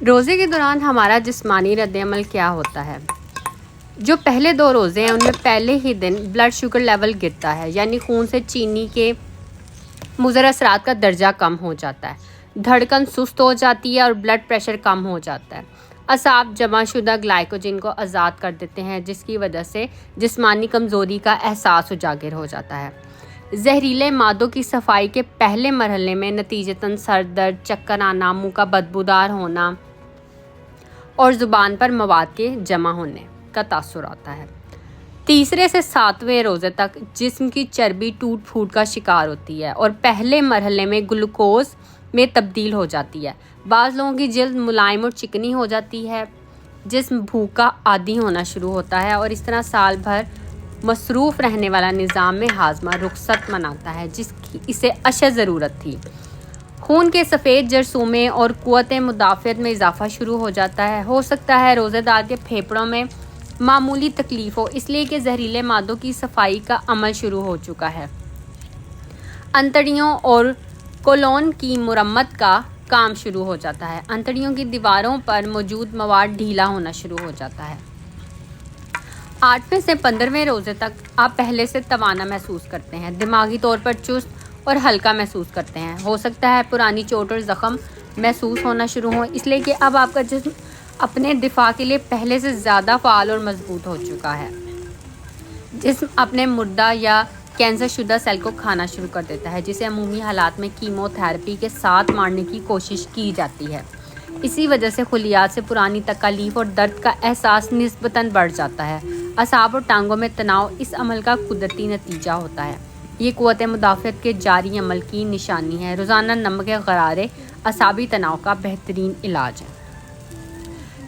روزے کے دوران ہمارا جسمانی رد عمل کیا ہوتا ہے؟ جو پہلے 2 روزے ہیں ان میں پہلے ہی دن بلڈ شوگر لیول گرتا ہے، یعنی خون سے چینی کے مضر اثرات کا درجہ کم ہو جاتا ہے، دھڑکن سست ہو جاتی ہے اور بلڈ پریشر کم ہو جاتا ہے۔ اعصاب جمع شدہ گلائکوجن کو آزاد کر دیتے ہیں، جس کی وجہ سے جسمانی کمزوری کا احساس اجاگر ہو جاتا ہے۔ زہریلے مادوں کی صفائی کے پہلے مرحلے میں نتیجتاً سر درد، چکر آنا، منہ کا بدبودار ہونا اور زبان پر مواد کے جمع ہونے کا تاثر آتا ہے۔ 3 سے 7ویں روزے تک جسم کی چربی ٹوٹ پھوٹ کا شکار ہوتی ہے اور پہلے مرحلے میں گلوکوز میں تبدیل ہو جاتی ہے۔ بعض لوگوں کی جلد ملائم اور چکنی ہو جاتی ہے، جسم بھوک کا عادی ہونا شروع ہوتا ہے اور اس طرح سال بھر مصروف رہنے والا نظام میں ہاضمہ رخصت مناتا ہے، جس کی اسے اشد ضرورت تھی۔ خون کے سفید جرثومے اور قوت مدافعت میں اضافہ شروع ہو جاتا ہے۔ ہو سکتا ہے روزہ دار کے پھیپھڑوں میں معمولی تکلیف ہو، اس لیے کہ زہریلے مادوں کی صفائی کا عمل شروع ہو چکا ہے۔ انتڑیوں اور کولون کی مرمت کا کام شروع ہو جاتا ہے۔ انتڑیوں کی دیواروں پر موجود مواد ڈھیلا ہونا شروع ہو جاتا ہے۔ 8ویں سے 15ویں روزے تک آپ پہلے سے توانا محسوس کرتے ہیں، دماغی طور پر چست اور ہلکا محسوس کرتے ہیں۔ ہو سکتا ہے پرانی چوٹ اور زخم محسوس ہونا شروع ہوں، اس لیے کہ اب آپ کا جسم اپنے دفاع کے لیے پہلے سے زیادہ فعال اور مضبوط ہو چکا ہے۔ جسم اپنے مردہ یا کینسر شدہ سیل کو کھانا شروع کر دیتا ہے، جسے عمومی حالات میں کیمو تھراپی کے ساتھ مارنے کی کوشش کی جاتی ہے۔ اسی وجہ سے خلیات سے پرانی تکالیف اور درد کا احساس نسبتاً بڑھ جاتا ہے۔ اعصاب اور ٹانگوں میں تناؤ اس عمل کا قدرتی نتیجہ ہوتا ہے۔ یہ قوت مدافعت کے جاری عمل کی نشانی ہے۔ روزانہ نمک غرارے اعصابی تناؤ کا بہترین علاج ہے۔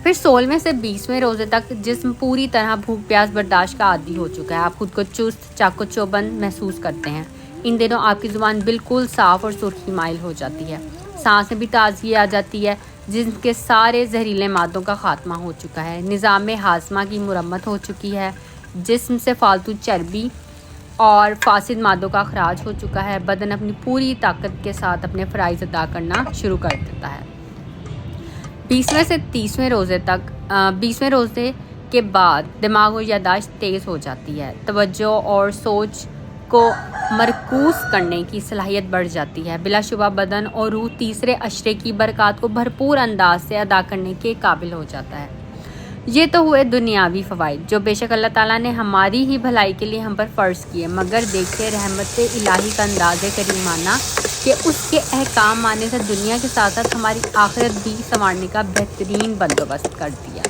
پھر 16ویں سے 20ویں روزے تک جسم پوری طرح بھوک پیاس برداشت کا عادی ہو چکا ہے۔ آپ خود کو چست، چاق و چوبند محسوس کرتے ہیں۔ ان دنوں آپ کی زبان بالکل صاف اور سرخی مائل ہو جاتی ہے۔ سانس میں بھی تازگی آ جاتی ہے، جسم کے سارے زہریلے مادوں کا خاتمہ ہو چکا ہے۔ نظام ہاضمہ کی مرمت ہو چکی ہے، جسم سے فالتو چربی اور فاسد مادوں کا اخراج ہو چکا ہے۔ بدن اپنی پوری طاقت کے ساتھ اپنے فرائض ادا کرنا شروع کر دیتا ہے۔ 20ویں سے 30ویں روزے کے بعد دماغ و یادداشت تیز ہو جاتی ہے، توجہ اور سوچ کو مرکوز کرنے کی صلاحیت بڑھ جاتی ہے۔ بلا شبہ بدن اور روح تیسرے عشرے کی برکات کو بھرپور انداز سے ادا کرنے کے قابل ہو جاتا ہے۔ یہ تو ہوئے دنیاوی فوائد، جو بے شک اللہ تعالیٰ نے ہماری ہی بھلائی کے لیے ہم پر فرض کیے، مگر دیکھے رحمت الہی کا انداز کریمانہ کہ اس کے احکام ماننے سے دنیا کے ساتھ ساتھ ہماری آخرت بھی سنوارنے کا بہترین بندوبست کر دیا۔